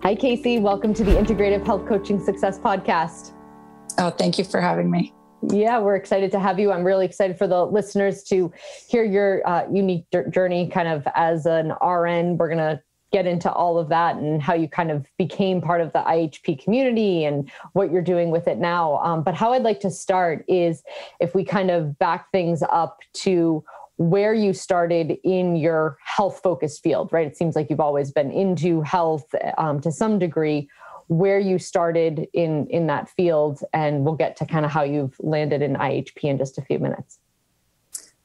Hi, Kaci. Welcome to the Integrative Health Coaching Success podcast. Oh, thank you for having me. Yeah, we're excited to have you. I'm really excited for the listeners to hear your unique journey kind of as an RN. We're going to get into all of that and how you kind of became part of the IHP community and what you're doing with it now. But how I'd like to start is if we kind of back things up to where you started in your health-focused field, right? It seems like you've always been into health to some degree, where you started in that field, and we'll get to kind of how you've landed in IHP in just a few minutes.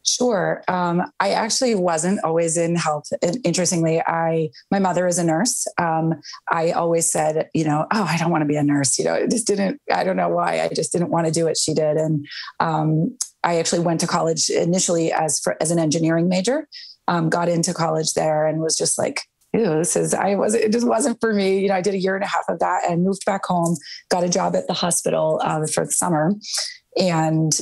Sure. I actually wasn't always in health. Interestingly, my mother is a nurse. I always said, I don't want to be a nurse. I don't know why. I just didn't want to do what she did. And I actually went to college initially as an engineering major, got into college there and was just like, ew, it just wasn't for me. I did a year and a half of that and moved back home, got a job at the hospital for the summer. And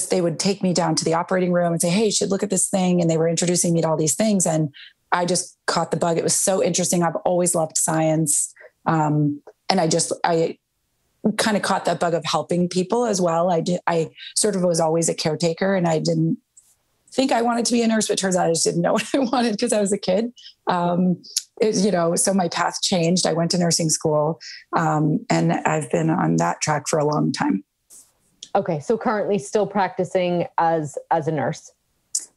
they would take me down to the operating room and say, hey, you should look at this thing. And they were introducing me to all these things. And I just caught the bug. It was so interesting. I've always loved science. And I kind of caught that bug of helping people as well. I sort of was always a caretaker, and I didn't think I wanted to be a nurse, but it turns out I just didn't know what I wanted because I was a kid. So my path changed. I went to nursing school, and I've been on that track for a long time. Okay. So currently still practicing as a nurse.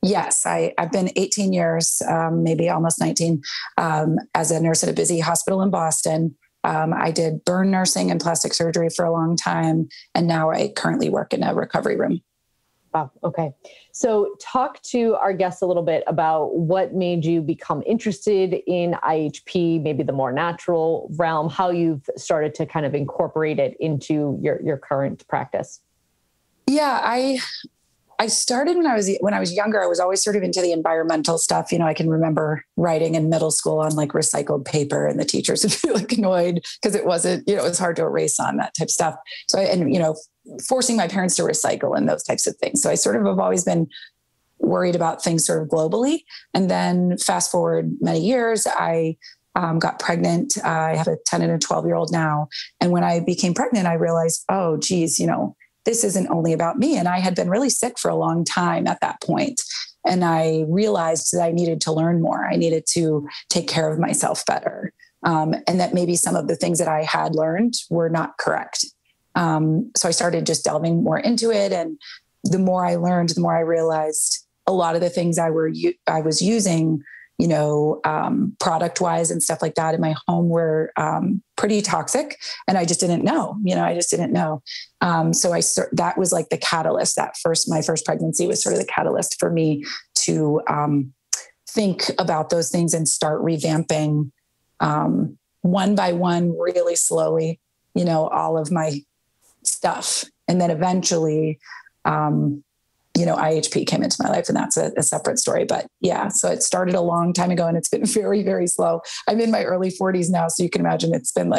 Yes. I've been 18 years, maybe almost 19, as a nurse at a busy hospital in Boston. I did burn nursing and plastic surgery for a long time. And now I currently work in a recovery room. Wow. Okay. So talk to our guests a little bit about what made you become interested in IHP, maybe the more natural realm, how you've started to kind of incorporate it into your current practice. Yeah, I started when I was younger. I was always sort of into the environmental stuff. I can remember writing in middle school on like recycled paper, and the teachers would be like annoyed because it wasn't, it was hard to erase on that type of stuff. So, forcing my parents to recycle and those types of things. So I sort of have always been worried about things sort of globally. And then fast forward many years, I got pregnant. I have a 10 and a 12-year-old now. And when I became pregnant, I realized, oh, geez, this isn't only about me. And I had been really sick for a long time at that point. And I realized that I needed to learn more. I needed to take care of myself better. And that maybe some of the things that I had learned were not correct. So I started just delving more into it. And the more I learned, the more I realized a lot of the things I was using, product wise and stuff like that in my home were pretty toxic. And I just didn't know, So that was like the catalyst. My first pregnancy was sort of the catalyst for me to think about those things and start revamping one by one, really slowly, all of my stuff. And then eventually, IHP came into my life, and that's a separate story. But yeah, so it started a long time ago, and it's been very, very slow. I'm in my early 40s now, so you can imagine it's been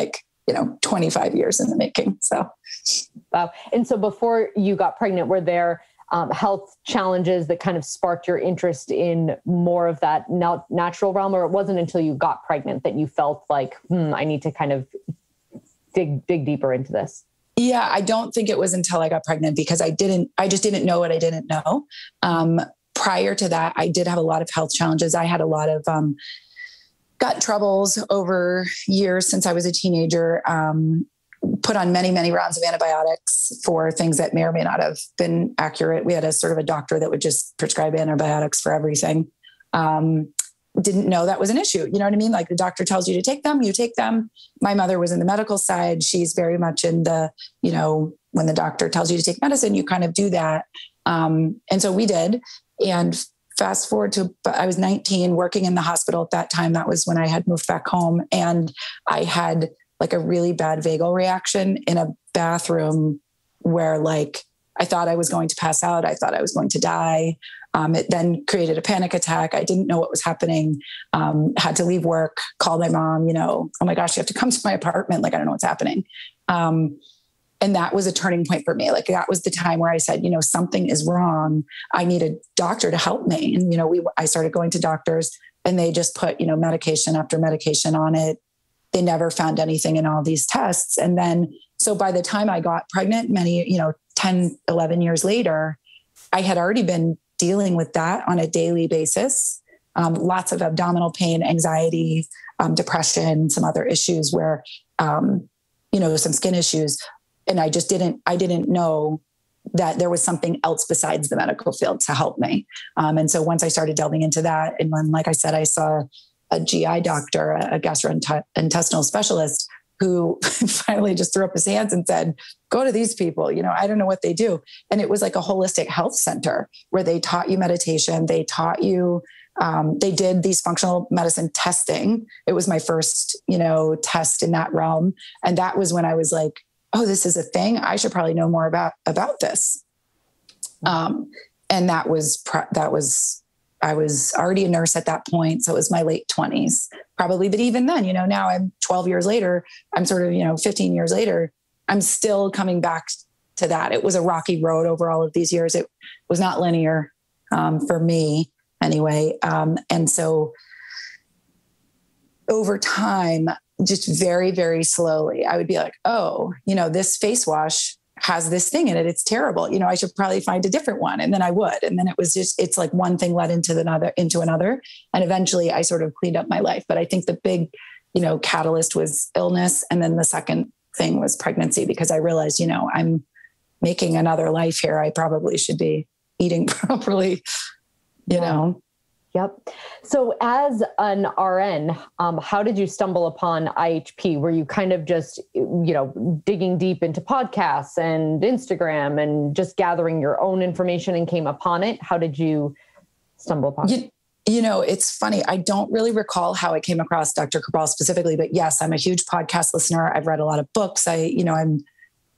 25 years in the making. So, wow. And so before you got pregnant, were there health challenges that kind of sparked your interest in more of that natural realm, or it wasn't until you got pregnant that you felt like, I need to kind of dig deeper into this? Yeah, I don't think it was until I got pregnant, because I just didn't know what I didn't know. Prior to that, I did have a lot of health challenges. I had a lot of gut troubles over years since I was a teenager, put on many, many rounds of antibiotics for things that may or may not have been accurate. We had a sort of a doctor that would just prescribe antibiotics for everything. Didn't know that was an issue. You know what I mean? Like, the doctor tells you to take them, you take them. My mother was in the medical side. She's very much in the, when the doctor tells you to take medicine, you kind of do that. And so we did. And fast forward to, I was 19 working in the hospital at that time. That was when I had moved back home, and I had like a really bad vagal reaction in a bathroom where I thought I was going to pass out. I thought I was going to die. It then created a panic attack. I didn't know what was happening. Had to leave work, call my mom, oh my gosh, you have to come to my apartment. I don't know what's happening. And that was a turning point for me. That was the time where I said, something is wrong. I need a doctor to help me. And, I started going to doctors, and they just put, medication after medication on it. they never found anything in all these tests. And then, so by the time I got pregnant, 10, 11 years later, I had already been dealing with that on a daily basis. Lots of abdominal pain, anxiety, depression, some other issues where, some skin issues. And I didn't know that there was something else besides the medical field to help me. And so once I started delving into that, and when, like I said, I saw a GI doctor, a gastrointestinal specialist, who finally just threw up his hands and said, go to these people. I don't know what they do. And it was like a holistic health center where they taught you meditation. They taught you, they did these functional medicine testing. It was my first, test in that realm. And that was when I was like, oh, this is a thing. I should probably know more about this. And I was already a nurse at that point. So it was my late 20s probably. But even then, now I'm 12 years later, I'm sort of, 15 years later, I'm still coming back to that. It was a rocky road over all of these years. It was not linear for me anyway. And so over time, just very, very slowly, I would be like, oh, this face wash has this thing in it. It's terrible. I should probably find a different one. And then I would. And then it's like one thing led into another. And eventually I sort of cleaned up my life. But I think the big, catalyst was illness. And then the second thing was pregnancy, because I realized, I'm making another life here. I probably should be eating properly, know. Yep. So as an RN, how did you stumble upon IHP? Were you kind of just, digging deep into podcasts and Instagram and just gathering your own information and came upon it? How did you stumble upon it? It's funny. I don't really recall how I came across Dr. Cabral specifically, but yes, I'm a huge podcast listener. I've read a lot of books.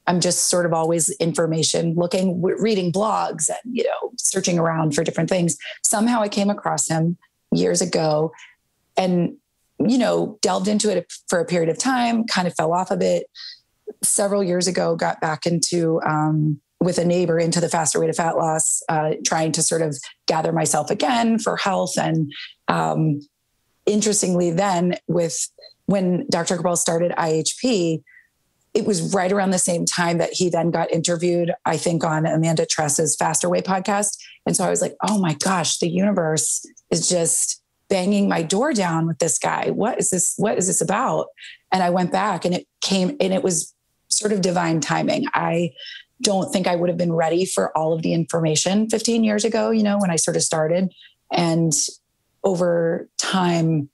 I'm just sort of always information looking, reading blogs and, searching around for different things. Somehow I came across him years ago and, delved into it for a period of time, kind of fell off of it. Several years ago, got back into, with a neighbor into the faster way to fat loss, trying to sort of gather myself again for health. And interestingly, then when Dr. Cabral started IHP, it was right around the same time that he then got interviewed, I think, on Amanda Tress's Faster Way podcast. And so I was like, oh my gosh, the universe is just banging my door down with this guy. What is this? What is this about? And I went back and it was sort of divine timing. I don't think I would have been ready for all of the information 15 years ago, when I sort of started. And over time,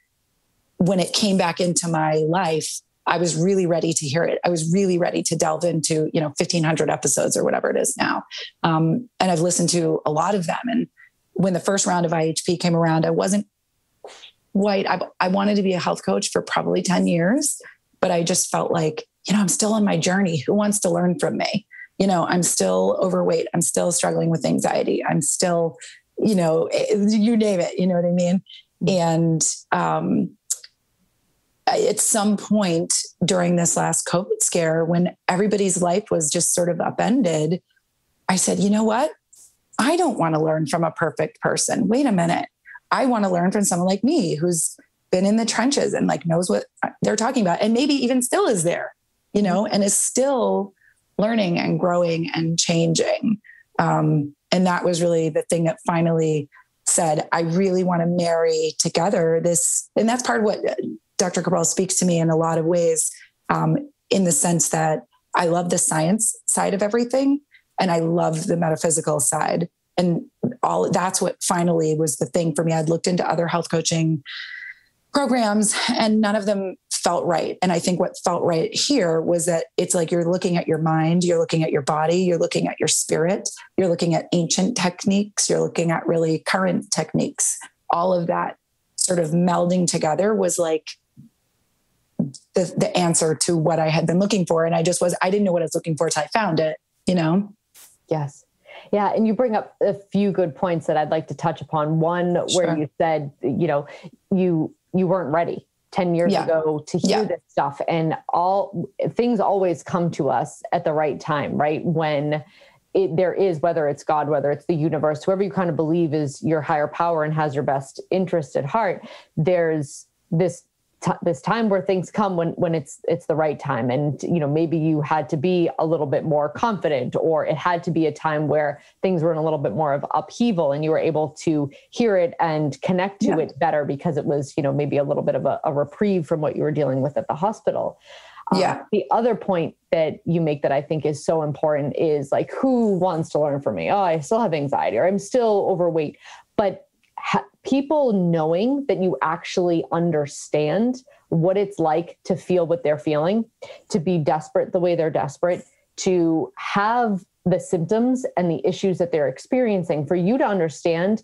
when it came back into my life, I was really ready to hear it. I was really ready to delve into, 1,500 episodes or whatever it is now. And I've listened to a lot of them. And when the first round of IHP came around, I wasn't quite, I wanted to be a health coach for probably 10 years, but I just felt like, I'm still on my journey. Who wants to learn from me? I'm still overweight. I'm still struggling with anxiety. I'm still, you name it, you know what I mean? And, at some point during this last COVID scare, when everybody's life was just sort of upended, I said, you know what? I don't want to learn from a perfect person. Wait a minute. I want to learn from someone like me who's been in the trenches and like knows what they're talking about and maybe even still is there, and is still learning and growing and changing. And that was really the thing that finally said, I really want to marry together this. And that's part of what Dr. Cabral speaks to me in a lot of ways, in the sense that I love the science side of everything. And I love the metaphysical side. And that's what finally was the thing for me. I'd looked into other health coaching programs and none of them felt right. And I think what felt right here was that it's like, you're looking at your mind, you're looking at your body, you're looking at your spirit, you're looking at ancient techniques, you're looking at really current techniques. All of that sort of melding together was like the answer to what I had been looking for. And I didn't know what I was looking for until I found it, Yes. Yeah. And you bring up a few good points that I'd like to touch upon. One, where you said, you weren't ready 10 years ago to hear this stuff, and all things always come to us at the right time, right? When there is, whether it's God, whether it's the universe, whoever you kind of believe is your higher power and has your best interest at heart, there's this this time where things come when it's the right time. And, maybe you had to be a little bit more confident, or it had to be a time where things were in a little bit more of upheaval and you were able to hear it and connect to it better because it was, maybe a little bit of a reprieve from what you were dealing with at the hospital. The other point that you make that I think is so important is like, who wants to learn from me? Oh, I still have anxiety, or I'm still overweight. But people knowing that you actually understand what it's like to feel what they're feeling, to be desperate the way they're desperate, to have the symptoms and the issues that they're experiencing, for you to understand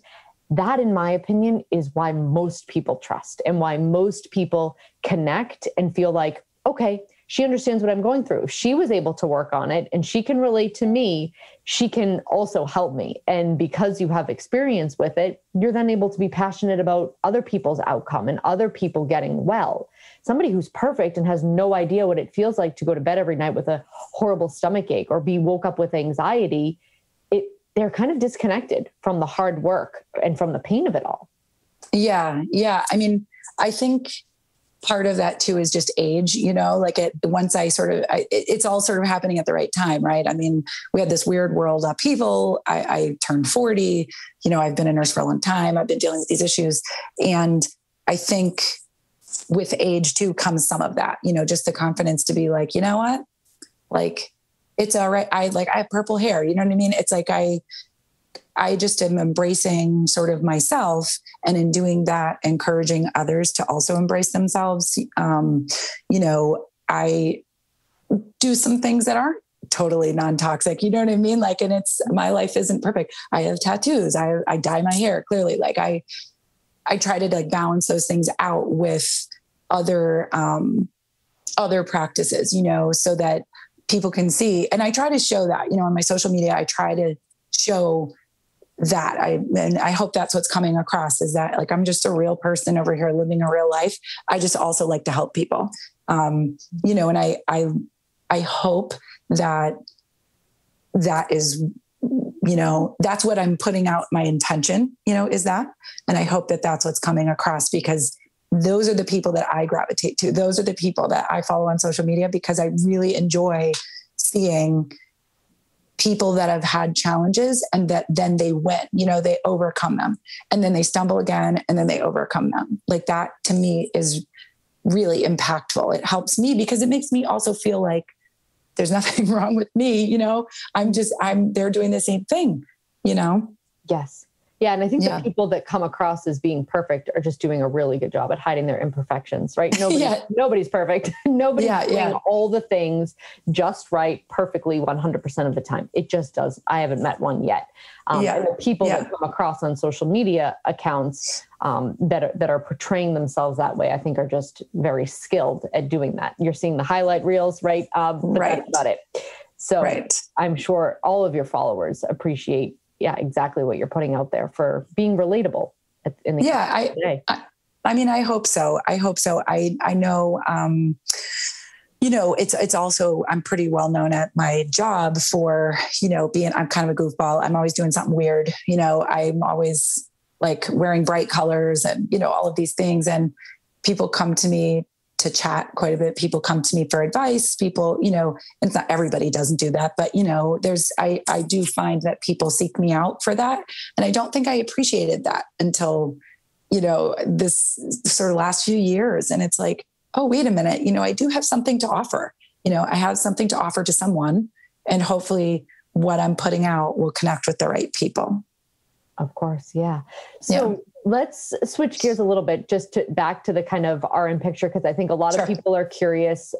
that, in my opinion, is why most people trust and why most people connect and feel like, okay, she understands what I'm going through. If she was able to work on it and she can relate to me, she can also help me. And because you have experience with it, you're then able to be passionate about other people's outcome and other people getting well. Somebody who's perfect and has no idea what it feels like to go to bed every night with a horrible stomach ache or be woke up with anxiety, they're kind of disconnected from the hard work and from the pain of it all. Yeah. Yeah. I mean, I think part of that too is just age, once it's all sort of happening at the right time, right? I mean, we had this weird world upheaval. I turned 40, I've been a nurse for a long time. I've been dealing with these issues. And I think with age too comes some of that, just the confidence to be like, you know what, like, it's all right. I have purple hair. You know what I mean? It's like, I just am embracing sort of myself, and in doing that, encouraging others to also embrace themselves. I do some things that aren't totally non-toxic, you know what I mean? Like, and my life isn't perfect. I have tattoos. I dye my hair clearly. Like I try to balance those things out with other practices, so that people can see. And I try to show that, on my social media, I try to show that. And I hope that's what's coming across, is that like, I'm just a real person over here living a real life. I just also like to help people. And I hope that is, that's what I'm putting out. My intention, is that, and I hope that that's what's coming across, because those are the people that I gravitate to. Those are the people that I follow on social media, because I really enjoy seeing people that have had challenges and that then they win, they overcome them, and then they stumble again, and then they overcome them. Like, that to me is really impactful. It helps me because it makes me also feel like there's nothing wrong with me. They're doing the same thing, Yes. Yeah. And I think the people that come across as being perfect are just doing a really good job at hiding their imperfections, right? Nobody's perfect. Nobody's doing all the things just right, perfectly, 100% of the time. It just does. I haven't met one yet. And the people that come across on social media accounts that are portraying themselves that way, I think are just very skilled at doing that. You're seeing the highlight reels, right? But that's about it. So I'm sure all of your followers appreciate exactly what you're putting out there for being relatable in the today. I mean, I hope so. I know, it's also, I'm pretty well known at my job for, I'm kind of a goofball. I'm always doing something weird. I'm always like wearing bright colors and, all of these things. And people come to me to chat quite a bit. People come to me for advice. People, it's not everybody doesn't do that, but I do find that people seek me out for that. And I don't think I appreciated that until, this sort of last few years. And it's like, oh, wait a minute, I do have something to offer. I have something to offer to someone, and hopefully what I'm putting out will connect with the right people. Of course. Yeah. So let's switch gears a little bit, back to the kind of RN picture, because I think a lot of people are curious,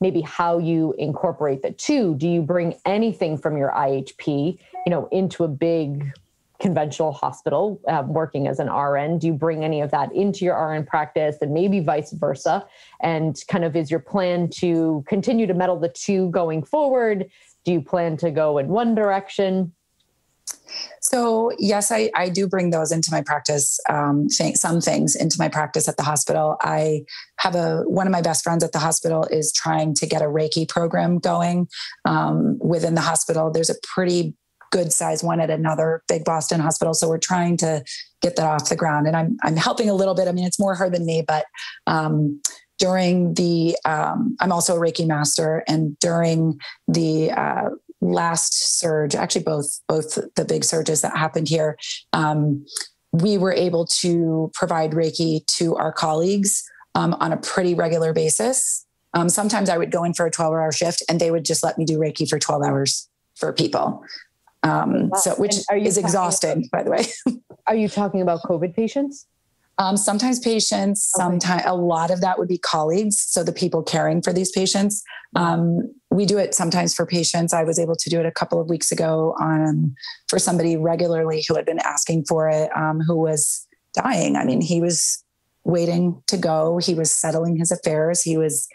maybe how you incorporate the two. Do you bring anything from your IHP, into a big conventional hospital, working as an RN? Do you bring any of that into your RN practice, and maybe vice versa? And kind of, is your plan to continue to meddle the two going forward? Do you plan to go in one direction? So yes, I do bring those into my practice, some things into my practice at the hospital. I have one of my best friends at the hospital is trying to get a Reiki program going within the hospital. There's a pretty good size one at another big Boston hospital. So we're trying to get that off the ground, and I'm helping a little bit. I mean, it's more her than me, but during the, I'm also a Reiki master, and during the last surge, actually both the big surges that happened here, we were able to provide Reiki to our colleagues on a pretty regular basis. Sometimes I would go in for a 12-hour shift and they would just let me do Reiki for 12 hours for people. So, which is exhausting, by the way. Are you talking about COVID patients? Sometimes patients, sometimes a lot of that would be colleagues. So the people caring for these patients. We do it sometimes for patients. I was able to do it a couple of weeks ago for somebody regularly who had been asking for it, who was dying. I mean, he was waiting to go. He was settling his affairs. He was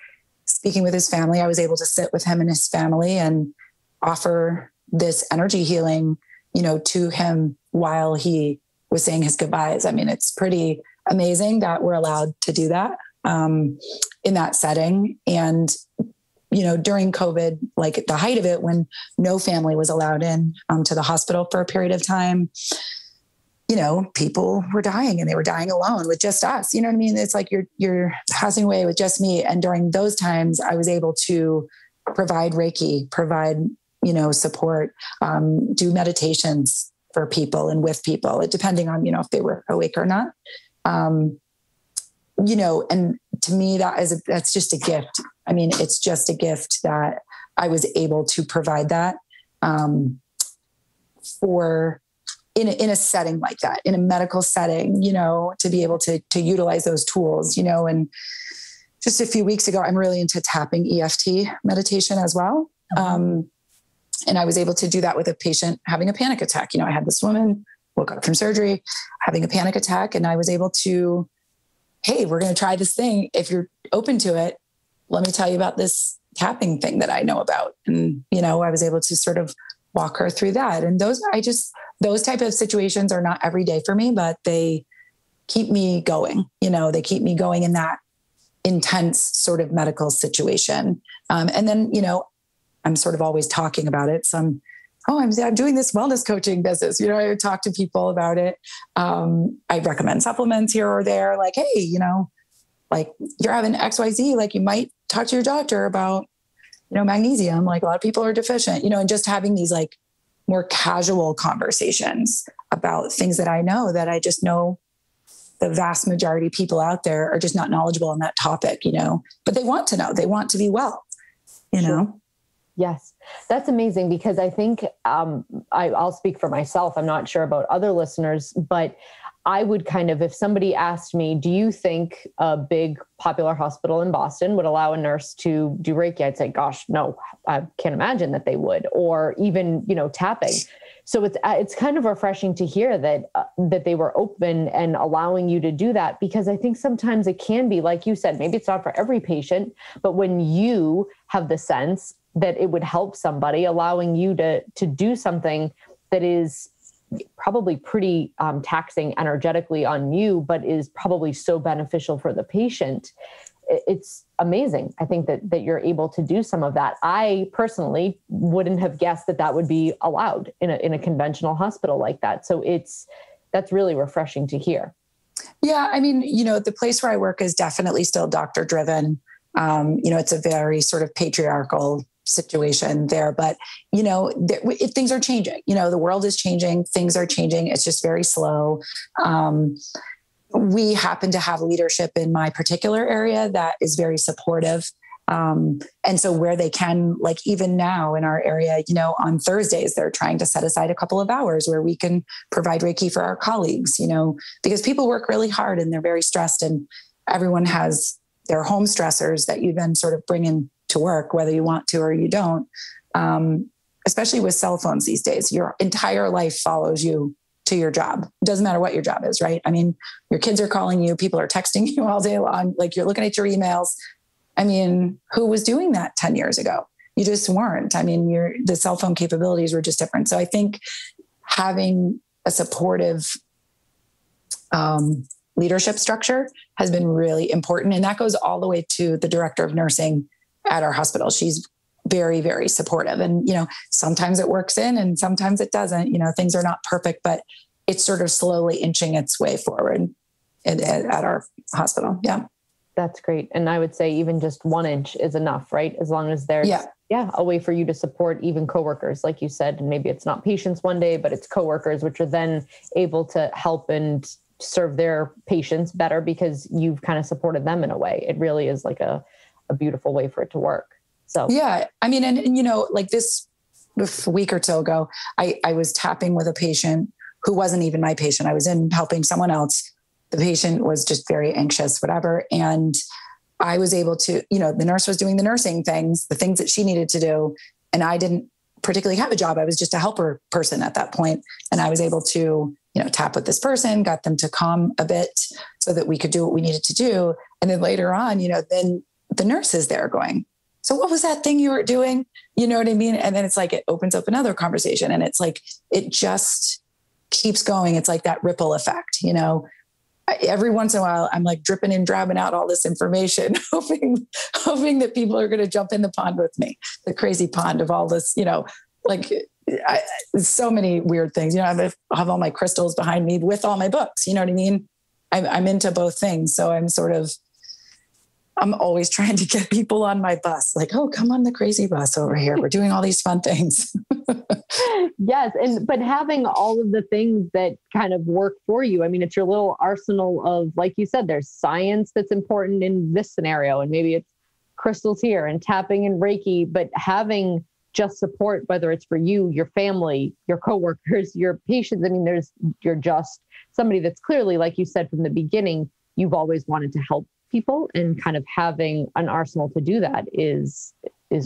speaking with his family. I was able to sit with him and his family and offer this energy healing, to him while he was saying his goodbyes. I mean, it's pretty amazing that we're allowed to do that in that setting. And, during COVID, like at the height of it, when no family was allowed in to the hospital for a period of time, people were dying, and they were dying alone with just us. You know what I mean? It's like you're passing away with just me. And during those times, I was able to provide Reiki, provide, support, do meditations for people and with people, depending on, if they were awake or not. And to me, that's just a gift. I mean, it's just a gift that I was able to provide that in a setting like that, in a medical setting, to be able to utilize those tools, and just a few weeks ago, I'm really into tapping EFT meditation as well. And I was able to do that with a patient having a panic attack. I had this woman woke up from surgery, having a panic attack, and I was able to, hey, we're going to try this thing. If you're open to it, let me tell you about this tapping thing that I know about. And, I was able to sort of walk her through that. And those type of situations are not every day for me, but they keep me going. They keep me going in that intense sort of medical situation. And then, I'm sort of always talking about it. So I'm doing this wellness coaching business. I talk to people about it. I recommend supplements here or there. Like, hey, like you're having XYZ, like you might talk to your doctor about, magnesium. Like a lot of people are deficient, and just having these like more casual conversations about things that I know that I just know the vast majority of people out there are just not knowledgeable on that topic, but they want to know, they want to be well, Sure. Yes, that's amazing, because I think I'll speak for myself. I'm not sure about other listeners, but I would kind of, if somebody asked me, do you think a big popular hospital in Boston would allow a nurse to do Reiki? I'd say, gosh, no, I can't imagine that they would, or even, tapping. So it's kind of refreshing to hear that they were open and allowing you to do that, because I think sometimes it can be, like you said, maybe it's not for every patient, but when you have the sense that it would help somebody, allowing you to do something that is probably pretty taxing energetically on you, but is probably so beneficial for the patient. It's amazing. I think that you're able to do some of that. I personally wouldn't have guessed that would be allowed in a conventional hospital like that. So that's really refreshing to hear. Yeah. I mean, the place where I work is definitely still doctor driven. It's a very sort of patriarchal situation there, but things are changing, the world is changing, things are changing. It's just very slow. We happen to have leadership in my particular area that is very supportive. And so where they can, like even now in our area, on Thursdays, they're trying to set aside a couple of hours where we can provide Reiki for our colleagues, because people work really hard and they're very stressed, and everyone has their home stressors that you then sort of bring in to work, whether you want to or you don't. Especially with cell phones these days, your entire life follows you to your job. It doesn't matter what your job is, right? I mean, your kids are calling you, people are texting you all day long, like you're looking at your emails. I mean, who was doing that 10 years ago? You just weren't. I mean, the cell phone capabilities were just different. So I think having a supportive leadership structure has been really important. And that goes all the way to the director of nursing at our hospital. She's very, very supportive. And, sometimes it works in and sometimes it doesn't, things are not perfect, but it's sort of slowly inching its way forward at our hospital. Yeah. That's great. And I would say even just 1 inch is enough, right? As long as there's a way for you to support even coworkers, like you said, and maybe it's not patients one day, but it's coworkers, which are then able to help and serve their patients better because you've kind of supported them in a way. It really is like a beautiful way for it to work. So, yeah, I mean, and like this week or so ago, I was tapping with a patient who wasn't even my patient. I was in helping someone else. The patient was just very anxious, whatever. And I was able to, the nurse was doing the nursing things, the things that she needed to do. And I didn't particularly have a job. I was just a helper person at that point. And I was able to, tap with this person, got them to calm a bit so that we could do what we needed to do. And then later on, then the nurse is there going, so what was that thing you were doing? You know what I mean? And then it's like, it opens up another conversation and it's like, it just keeps going. It's like that ripple effect, every once in a while, I'm like dripping and drabbing out all this information, hoping that people are going to jump in the pond with me, the crazy pond of all this, so many weird things, I have all my crystals behind me with all my books, you know what I mean? I'm into both things. So I'm always trying to get people on my bus. Like, oh, come on the crazy bus over here. We're doing all these fun things. Yes. But having all of the things that kind of work for you, I mean, it's your little arsenal of, like you said, there's science that's important in this scenario, and maybe it's crystals here and tapping and Reiki, but having just support, whether it's for you, your family, your coworkers, your patients. I mean, you're just somebody that's clearly, like you said, from the beginning, you've always wanted to help people, and kind of having an arsenal to do that is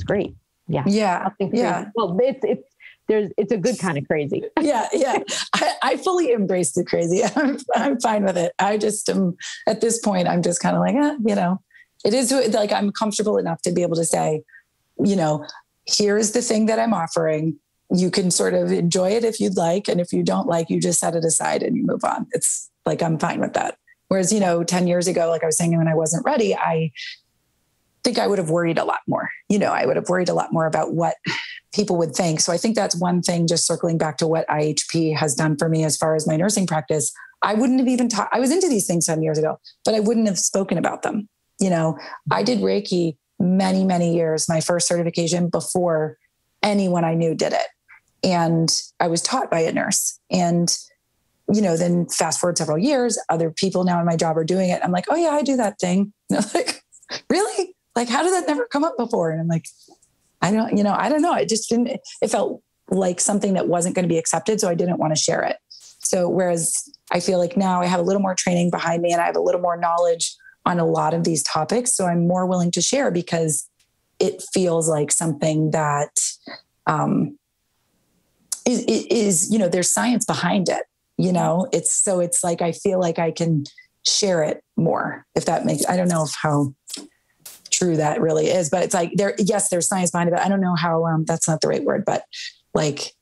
great. Yeah. Yeah. Yeah. Well, it's a good kind of crazy. Yeah. I fully embrace the crazy. I'm fine with it. I just am at this point, I'm just kind of like, it is like, I'm comfortable enough to be able to say, here is the thing that I'm offering. You can sort of enjoy it if you'd like. And if you don't like, you just set it aside and you move on. It's like, I'm fine with that. Whereas, 10 years ago, like I was saying, when I wasn't ready, I think I would have worried a lot more. I would have worried a lot more about what people would think. So I think that's one thing, just circling back to what IHP has done for me as far as my nursing practice. I wouldn't have even I was into these things 7 years ago, but I wouldn't have spoken about them. I did Reiki many, many years, my first certification, before anyone I knew did it. And I was taught by a nurse. And then fast forward several years, other people now in my job are doing it. I'm like, oh yeah, I do that thing. And they're like, really? Like, how did that never come up before? And I'm like, I don't know. It just didn't, it felt like something that wasn't going to be accepted. So I didn't want to share it. So whereas I feel like now I have a little more training behind me and I have a little more knowledge on a lot of these topics. So I'm more willing to share because it feels like something that is, there's science behind it. It's like, I feel like I can share it more, if that makes, I don't know how true that really is, but it's like there's science behind it, but I don't know how, that's not the right word, but like,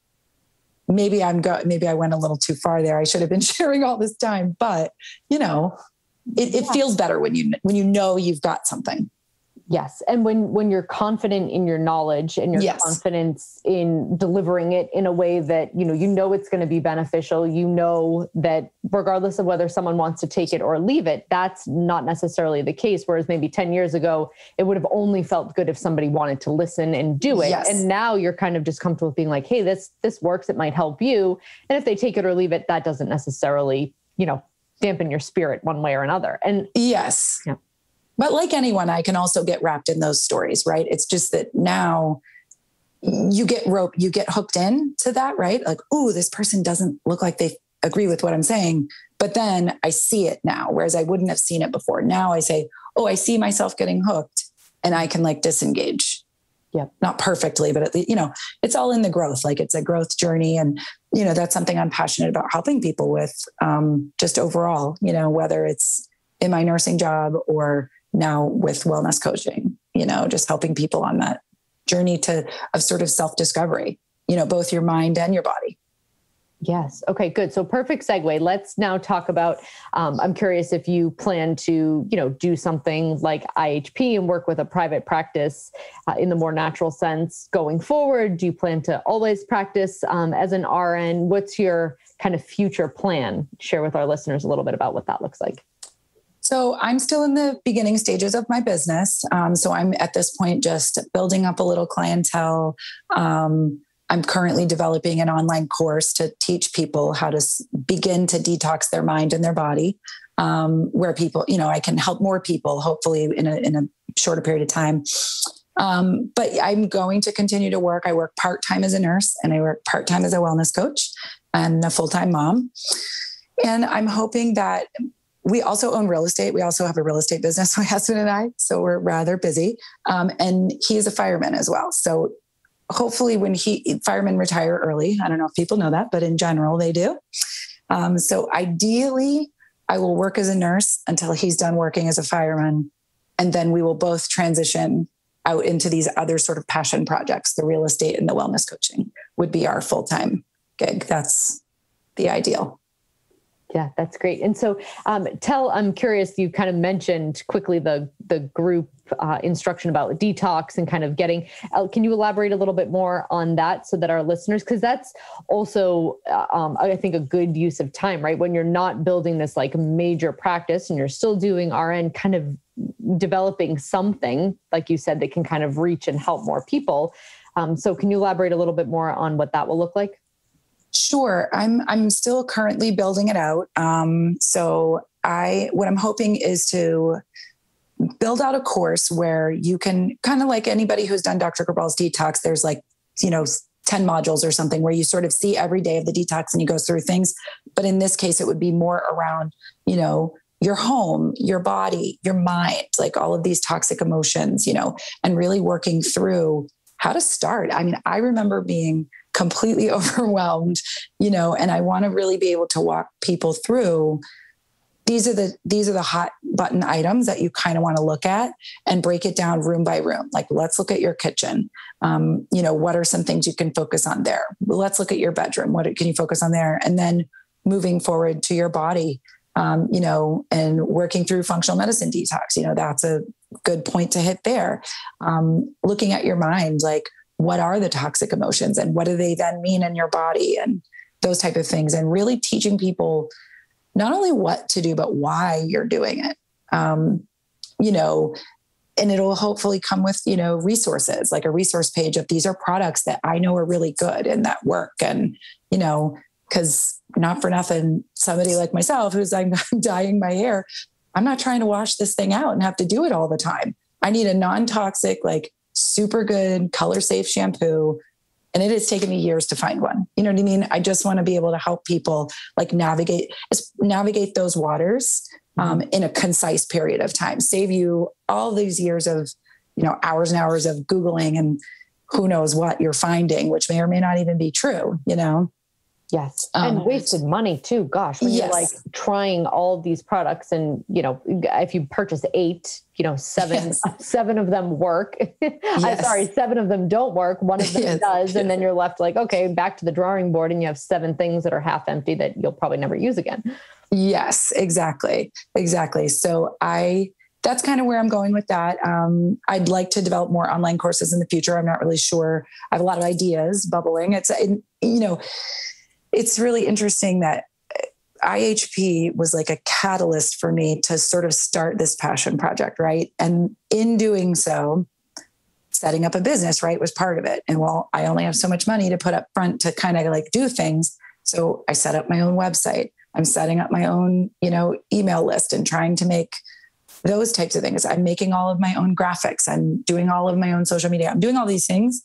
maybe I went a little too far there. I should have been sharing all this time, but it feels better when you've got something. Yes. And when you're confident in your knowledge and your confidence in delivering it in a way that, it's going to be beneficial, that regardless of whether someone wants to take it or leave it, that's not necessarily the case. Whereas maybe 10 years ago, it would have only felt good if somebody wanted to listen and do it. Yes. And now you're kind of just comfortable with being like, hey, this works. It might help you. And if they take it or leave it, that doesn't necessarily, dampen your spirit one way or another. And yes. Yeah. But like anyone, I can also get wrapped in those stories, right? It's just that now you get hooked into that, right? Like, ooh, this person doesn't look like they agree with what I'm saying. But then I see it now, whereas I wouldn't have seen it before. Now I say, oh, I see myself getting hooked and I can like disengage. Yeah. Not perfectly, but at least, it's all in the growth. Like it's a growth journey. And, that's something I'm passionate about helping people with, just overall, whether it's in my nursing job or now with wellness coaching, just helping people on that journey of sort of self-discovery, both your mind and your body. Yes. Okay, good. So perfect segue. Let's now talk about, I'm curious if you plan to, do something like IHP and work with a private practice in the more natural sense going forward. Do you plan to always practice as an RN? What's your kind of future plan? Share with our listeners a little bit about what that looks like. So I'm still in the beginning stages of my business. So I'm at this point just building up a little clientele. I'm currently developing an online course to teach people how to begin to detox their mind and their body, where people, I can help more people, hopefully in a shorter period of time. But I'm going to continue to work. I work part-time as a nurse and I work part-time as a wellness coach and a full-time mom. And I'm hoping that we also own real estate. We also have a real estate business, my husband and I, so we're rather busy. And he's a fireman as well. So hopefully when firemen retire early, I don't know if people know that, but in general they do. So ideally I will work as a nurse until he's done working as a fireman. And then we will both transition out into these other sort of passion projects. The real estate and the wellness coaching would be our full-time gig. That's the ideal. Yeah, that's great. And so I'm curious, you kind of mentioned quickly the group instruction about detox and kind of getting, can you elaborate a little bit more on that so that our listeners, because that's also, I think, a good use of time, right? When you're not building this like major practice and you're still doing RN, kind of developing something, like you said, that can kind of reach and help more people. So can you elaborate a little bit more on what that will look like? Sure. I'm still currently building it out. So what I'm hoping is to build out a course where you can kind of like anybody who's done Dr. Cabral's detox, there's 10 modules or something where you sort of see every day of the detox and he goes through things. But in this case, it would be more around, your home, your body, your mind, like all of these toxic emotions, and really working through how to start. I mean, I remember being completely overwhelmed, and I want to really be able to walk people through. These are the hot button items that you kind of want to look at and break it down room by room. Like, let's look at your kitchen. What are some things you can focus on there? Let's look at your bedroom. What can you focus on there? And then moving forward to your body, and working through functional medicine detox. That's a good point to hit there. Looking at your mind, like, what are the toxic emotions and what do they then mean in your body and those type of things, and really teaching people not only what to do, but why you're doing it. And it'll hopefully come with, resources, like a resource page of these are products that I know are really good and that work. And, cause not for nothing, somebody like myself, who's like dyeing my hair, I'm not trying to wash this thing out and have to do it all the time. I need a non-toxic, like super good color safe shampoo. And it has taken me years to find one. You know what I mean? I just want to be able to help people like navigate those waters in a concise period of time, save you all these years of, hours and hours of Googling and who knows what you're finding, which may or may not even be true, Yes. And wasted money too. Gosh, when you're like trying all of these products and, if you purchase 8, 7 of them work. I'm sorry, 7 of them don't work. One of them does. And then you're left like, okay, back to the drawing board and you have 7 things that are half empty that you'll probably never use again. Yes, exactly. Exactly. So that's kind of where I'm going with that. I'd like to develop more online courses in the future. I'm not really sure. I have a lot of ideas bubbling. It's really interesting that IHP was like a catalyst for me to sort of start this passion project, right? And in doing so, setting up a business, right, was part of it. And I only have so much money to put up front to kind of like do things. So I set up my own website. I'm setting up my own, email list and trying to make those types of things. I'm making all of my own graphics. I'm doing all of my own social media. I'm doing all these things.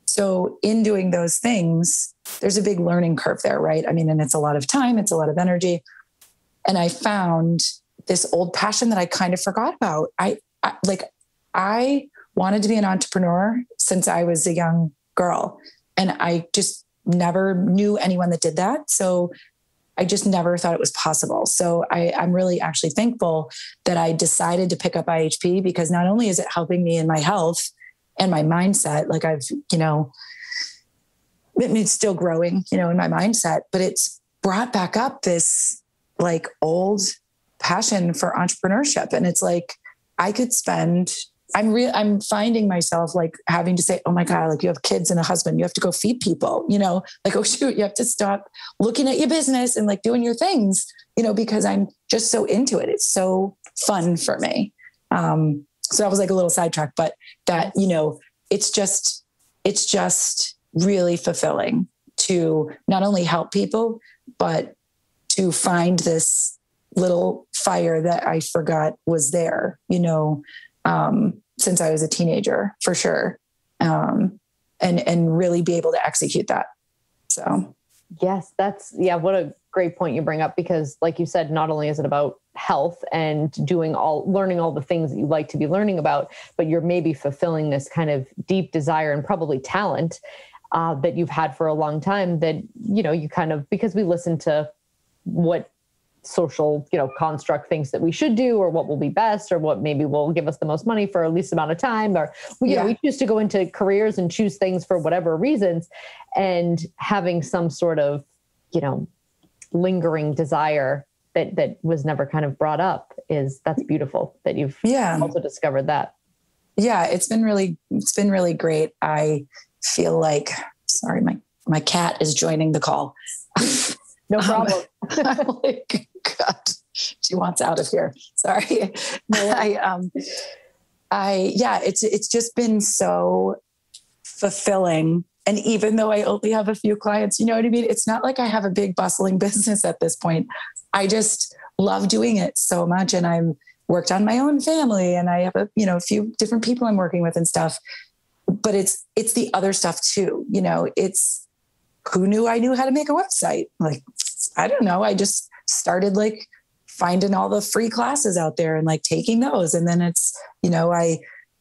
So in doing those things, there's a big learning curve there, right? I mean, and it's a lot of time, it's a lot of energy. And I found this old passion that I kind of forgot about. I wanted to be an entrepreneur since I was a young girl, and I just never knew anyone that did that. So I just never thought it was possible. So I'm really actually thankful that I decided to pick up IHP, because not only is it helping me in my health and my mindset, like I've, it's still growing, you know, in my mindset, but it's brought back up this like old passion for entrepreneurship. And it's like, I could spend, I'm finding myself like having to say, oh my God, like you have kids and a husband, you have to go feed people, you know, like, oh shoot, you have to stop looking at your business and like doing your things, you know, because I'm just so into it. It's so fun for me. So that was like a little sidetrack, but that, you know, it's just really fulfilling to not only help people, but to find this little fire that I forgot was there, you know, since I was a teenager, for sure. And really be able to execute that. So. Yes, what a great point you bring up, because like you said, not only is it about health and learning all the things that you like to be learning about, but you're maybe fulfilling this kind of deep desire and probably talent that you've had for a long time that, you know, you kind of, because we listen to what social, you know, construct thinks that we should do, or what will be best, or what maybe will give us the most money for the least amount of time, or you know, we choose to go into careers and choose things for whatever reasons, and having some sort of, you know, lingering desire that was never kind of brought up that's beautiful that you've also discovered that. Yeah, it's been really great. I feel like, sorry, my cat is joining the call. No problem. I'm like, God, she wants out of here. Sorry. No, it's just been so fulfilling. And even though I only have a few clients, you know what I mean? It's not like I have a big bustling business at this point. I just love doing it so much. And I'm worked on my own family, and I have a few different people I'm working with and stuff, but it's the other stuff too. You know, it's who knew I knew how to make a website? Like, I don't know. I just started like finding all the free classes out there and like taking those. And then it's, you know, I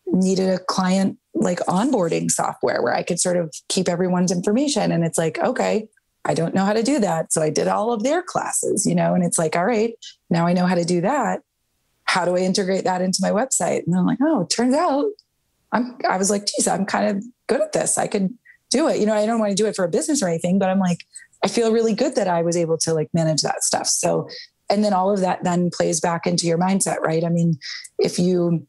needed a client like onboarding software where I could sort of keep everyone's information. And it's like, okay, I don't know how to do that. So I did all of their classes, you know, and it's like, all right, now I know how to do that. How do I integrate that into my website? And I'm like, oh, it turns out I was like, geez, I'm kind of good at this. I could do it. You know, I don't want to do it for a business or anything, but I'm like, I feel really good that I was able to like manage that stuff. So, and then all of that then plays back into your mindset, right? I mean, if you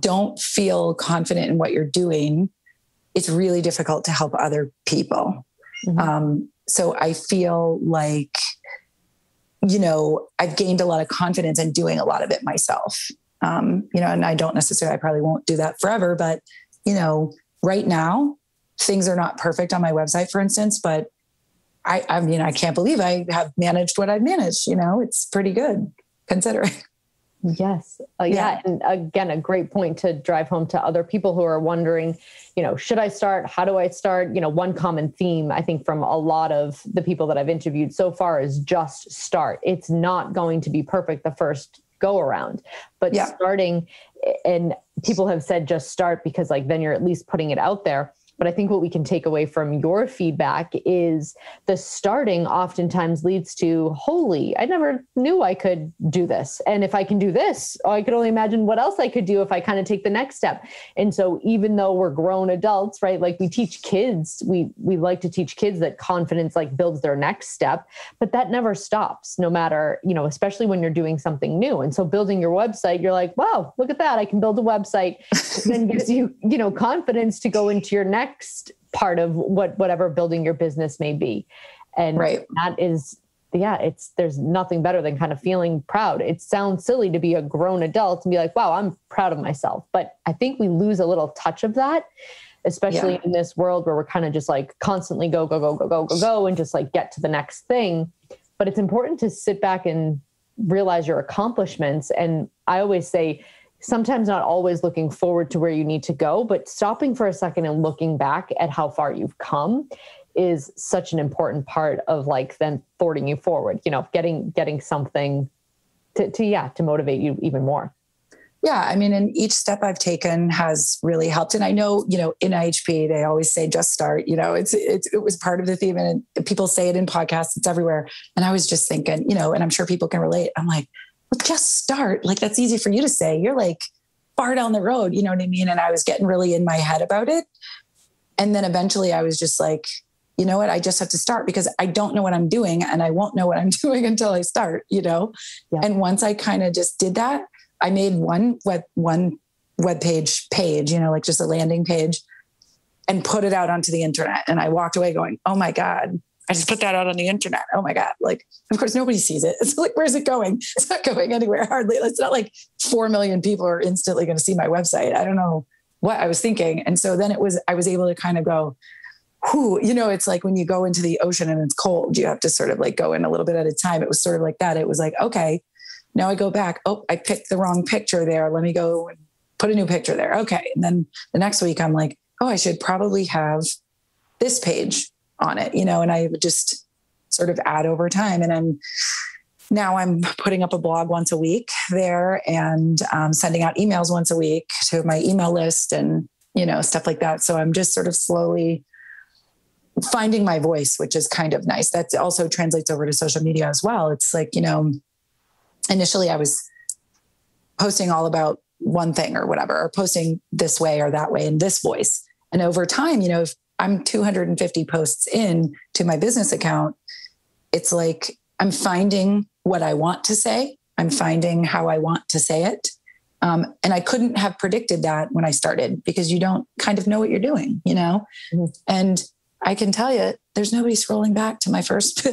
don't feel confident in what you're doing, it's really difficult to help other people. Mm-hmm. So I feel like, you know, I've gained a lot of confidence in doing a lot of it myself. You know, and I probably won't do that forever, but you know, right now things are not perfect on my website, for instance, but I mean, I can't believe I have managed what I've managed. You know, it's pretty good considering. Yes. Yeah. And again, a great point to drive home to other people who are wondering, you know, should I start? How do I start? You know, one common theme, I think, from a lot of the people that I've interviewed so far is just start. It's not going to be perfect the first go around, but starting, and people have said just start because like, then you're at least putting it out there. But I think what we can take away from your feedback is the starting oftentimes leads to, holy, I never knew I could do this. And if I can do this, I could only imagine what else I could do if I kind of take the next step. And so even though we're grown adults, right, like we teach kids, we like to teach kids that confidence like builds their next step, but that never stops, no matter, you know, especially when you're doing something new. And so building your website, you're like, wow, look at that. I can build a website. Then gives you, you know, confidence to go into your next part of whatever building your business may be. And that is, there's nothing better than kind of feeling proud. It sounds silly to be a grown adult and be like, wow, I'm proud of myself. But I think we lose a little touch of that, especially in this world where we're kind of just like constantly go, and just like get to the next thing. But it's important to sit back and realize your accomplishments. And I always say, sometimes not always looking forward to where you need to go, but stopping for a second and looking back at how far you've come is such an important part of like then thwarting you forward, you know, getting something to motivate you even more. Yeah. I mean, and each step I've taken has really helped. And I know, you know, in IHP, they always say, just start, you know, it was part of the theme, and people say it in podcasts, it's everywhere. And I was just thinking, you know, and I'm sure people can relate. I'm like, well, just start. Like, that's easy for you to say. You're like far down the road, you know what I mean? And I was getting really in my head about it. And then eventually I was just like, you know what? I just have to start because I don't know what I'm doing and I won't know what I'm doing until I start, Yeah. And once I kind of just did that, I made one web page, like just a landing page and put it out onto the internet. And I walked away going, oh my God, I just put that out on the internet. Oh my God. Like, of course, nobody sees it. It's like, where's it going? It's not going anywhere hardly. It's not like 4 million people are instantly going to see my website. I don't know what I was thinking. And so then I was able to kind of go, whew, it's like when you go into the ocean and it's cold, you have to sort of like go in a little bit at a time. It was sort of like that. It was like, okay, now I go back. Oh, I picked the wrong picture there. Let me go and put a new picture there. Okay. And then the next week I'm like, oh, I should probably have this page on it, and I would just sort of add over time. And I'm putting up a blog once a week there and sending out emails once a week to my email list and, stuff like that. So I'm just sort of slowly finding my voice, which is kind of nice. That also translates over to social media as well. It's like, initially I was posting all about one thing or whatever, or posting this way or that way in this voice. And over time, if I'm 250 posts in to my business account, it's like, I'm finding what I want to say. I'm finding how I want to say it. And I couldn't have predicted that when I started because you don't kind of know what you're doing, Mm-hmm. And I can tell you, there's nobody scrolling back to my first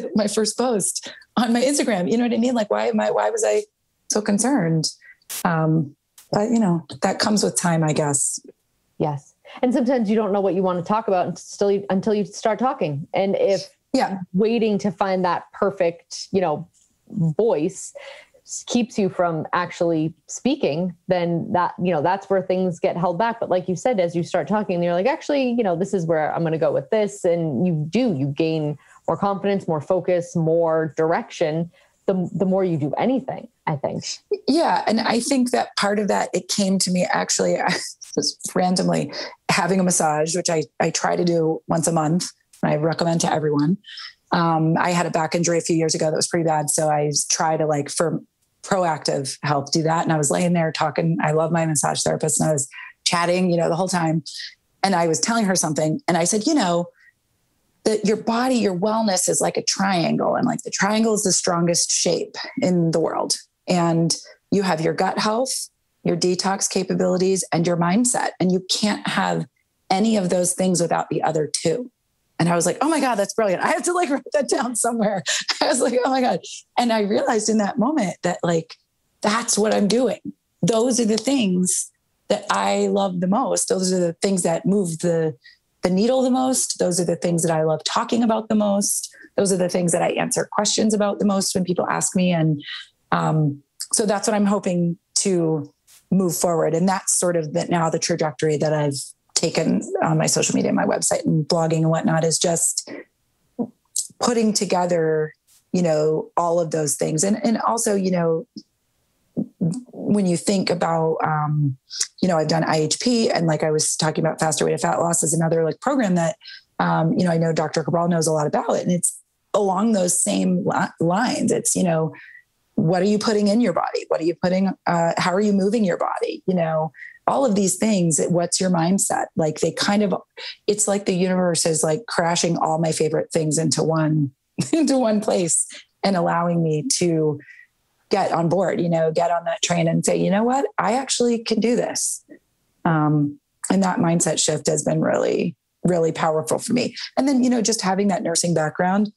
post on my Instagram. You know what I mean? Like, why was I so concerned? But that comes with time, I guess. Yes. And sometimes you don't know what you want to talk about until you start talking. And if waiting to find that perfect, voice keeps you from actually speaking, then that's where things get held back. But like you said, as you start talking, you're like, actually, this is where I'm going to go with this. And you gain more confidence, more focus, more direction, the more you do anything, I think. Yeah. And I think that part of that, it came to me actually, just randomly having a massage, which I try to do once a month. And I recommend to everyone. I had a back injury a few years ago that was pretty bad. So I try to for proactive help do that. And I was laying there talking. I love my massage therapist and I was chatting, the whole time. And I was telling her something and I said, that your body, your wellness is like a triangle. And like the triangle is the strongest shape in the world. And you have your gut health, your detox capabilities, and your mindset. And you can't have any of those things without the other two. And I was like, oh my God, that's brilliant. I have to write that down somewhere. I was like, oh my God. And I realized in that moment that that's what I'm doing. Those are the things that I love the most. Those are the things that move the needle the most. Those are the things that I love talking about the most. Those are the things that I answer questions about the most when people ask me. And so that's what I'm hoping to move forward. And that's sort of now the trajectory that I've taken on my social media, my website and blogging and whatnot, is just putting together, all of those things. And also, when you think about, I've done IHP and like I was talking about faster way to fat loss is another program that, I know Dr. Cabral knows a lot about it, and it's along those same lines. It's, what are you putting in your body? What are you putting, how are you moving your body? All of these things, what's your mindset? It's like the universe is crashing all my favorite things into one place and allowing me to get on board, get on that train and say, you know what, I actually can do this. And that mindset shift has been really, really powerful for me. And then, just having that nursing background,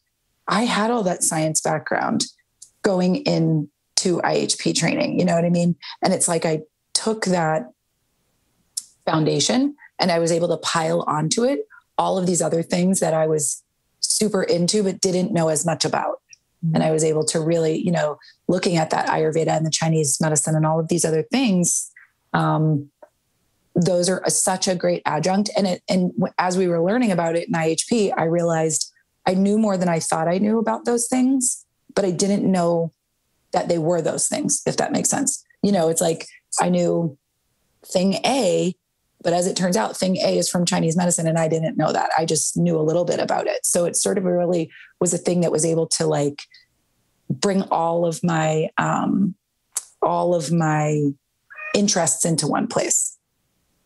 I had all that science background going into IHP training, you know what I mean? And it's like, I took that foundation and I was able to pile onto it all of these other things that I was super into, but didn't know as much about. Mm-hmm. And I was able to really, looking at that Ayurveda and the Chinese medicine and all of these other things, those are such a great adjunct. And as we were learning about it in IHP, I realized I knew more than I thought I knew about those things, but I didn't know that they were those things, if that makes sense. It's like I knew thing A, but as it turns out, thing A is from Chinese medicine. And I didn't know that. I just knew a little bit about it. So it sort of really was a thing that was able to bring all of my interests into one place.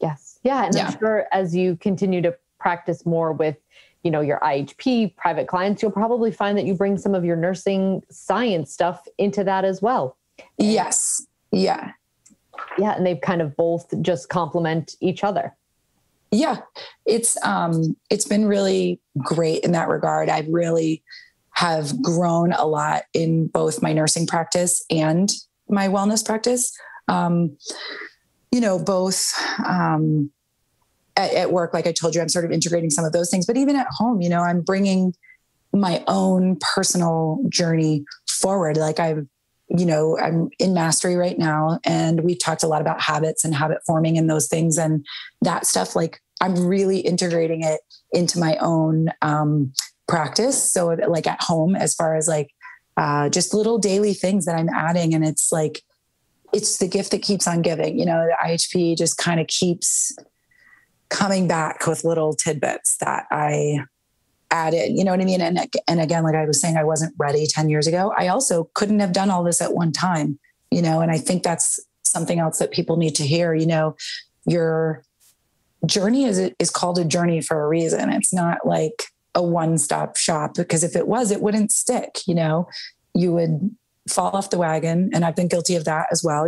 Yes. Yeah. And I'm sure as you continue to practice more with, your IHP private clients, you'll probably find that you bring some of your nursing science stuff into that as well. Yes. Yeah. Yeah. And they kind of both just complement each other. Yeah. It's been really great in that regard. I really have grown a lot in both my nursing practice and my wellness practice. Both, at work, like I told you, I'm sort of integrating some of those things, but even at home, I'm bringing my own personal journey forward. Like I'm in mastery right now, and we talked a lot about habits and habit forming and those things and that stuff. Like I'm really integrating it into my own, practice. So like at home, as far as like, just little daily things that I'm adding. And it's like, it's the gift that keeps on giving, the IHP just kind of keeps coming back with little tidbits that I added, you know what I mean? And again, like I was saying, I wasn't ready 10 years ago. I also couldn't have done all this at one time, and I think that's something else that people need to hear. Your journey is called a journey for a reason. It's not like a one-stop shop, because if it was, it wouldn't stick. You would fall off the wagon. And I've been guilty of that as well,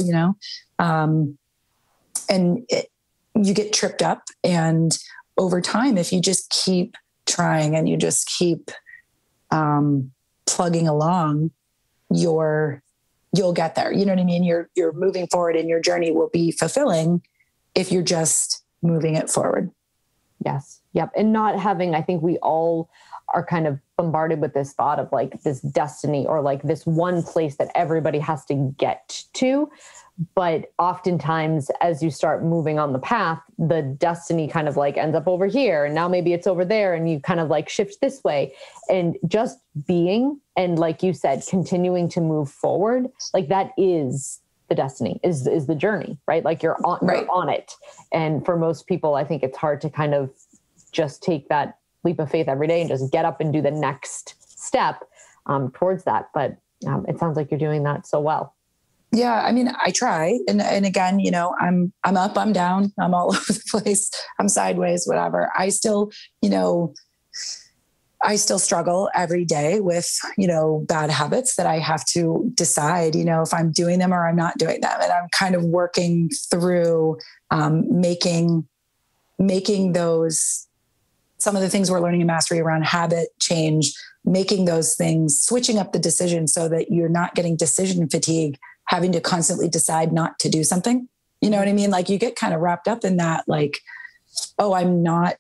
you get tripped up, and over time, if you just keep trying and you just keep plugging along, you'll get there. You know what I mean? You're moving forward, and your journey will be fulfilling if you're just moving it forward. Yes. Yep. And not having, I think we all are kind of bombarded with this thought of like this destiny, or like this one place that everybody has to get to. But oftentimes, as you start moving on the path, the destiny kind of like ends up over here, and now maybe it's over there, and you kind of like shift this way, and just being, and like you said, continuing to move forward, like that is the destiny, is the journey, right? Like you're on it. And for most people, I think it's hard to kind of just take that leap of faith every day and just get up and do the next step towards that. But it sounds like you're doing that so well. Yeah. I mean, I try. And again, I'm up, I'm down, I'm all over the place. I'm sideways, whatever. I still struggle every day with, bad habits that I have to decide, if I'm doing them or I'm not doing them. And I'm kind of working through making those, some of the things we're learning in mastery around habit change, making those things, switching up the decision so that you're not getting decision fatigue, having to constantly decide not to do something. You know what I mean? Like you get kind of wrapped up in that, like, oh, I'm not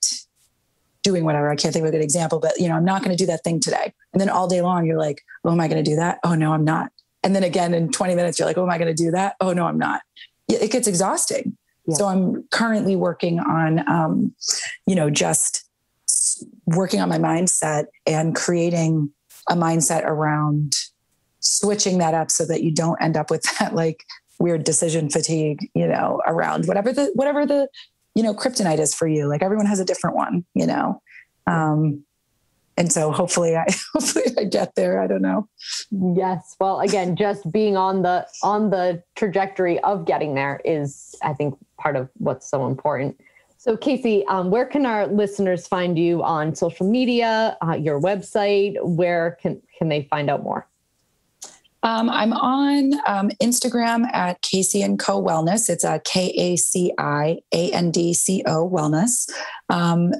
doing whatever. I can't think of a good example, but I'm not going to do that thing today. And then all day long, you're like, oh, am I going to do that? Oh no, I'm not. And then again, in 20 minutes, you're like, oh, am I going to do that? Oh no, I'm not. It gets exhausting. Yeah. So I'm currently working on, just working on my mindset and creating a mindset around switching that up so that you don't end up with that like weird decision fatigue, around whatever the kryptonite is for you. Like everyone has a different one, and so hopefully I get there. I don't know. Yes. Well, again, just being on the trajectory of getting there is, I think, part of what's so important. So Kaci, where can our listeners find you on social media, your website? Where can they find out more? I'm on Instagram at Kaci and Co Wellness. It's a KACIANDCO Wellness.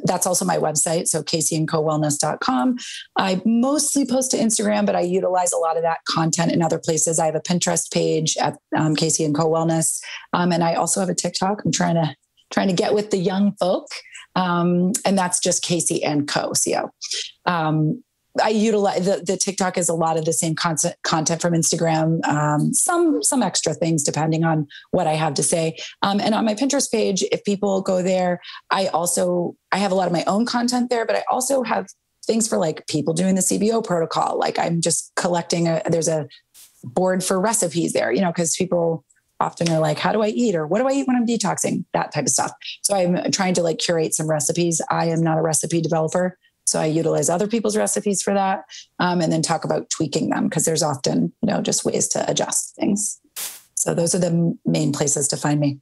That's also my website. So kaciandcowellness.com. I mostly post to Instagram, but I utilize a lot of that content in other places. I have a Pinterest page at Kaci and Co Wellness. And I also have a TikTok. I'm trying to get with the young folk. And that's just Kaci and Co. I utilize the TikTok is a lot of the same content from Instagram, some extra things depending on what I have to say. And on my Pinterest page, if people go there, I have a lot of my own content there, but I also have things for like people doing the CBO protocol. Like I'm just collecting there's a board for recipes there, because people often are like, how do I eat? Or what do I eat when I'm detoxing? That type of stuff. So I'm trying to like curate some recipes. I am not a recipe developer. So I utilize other people's recipes for that. And then talk about tweaking them because there's often, just ways to adjust things. So those are the main places to find me.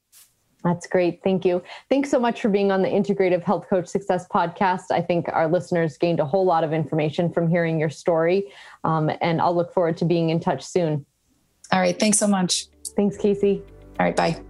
That's great. Thank you. Thanks so much for being on the Integrative Health Coach Success podcast. I think our listeners gained a whole lot of information from hearing your story. And I'll look forward to being in touch soon. All right. Thanks so much. Thanks, Kaci. All right. Bye.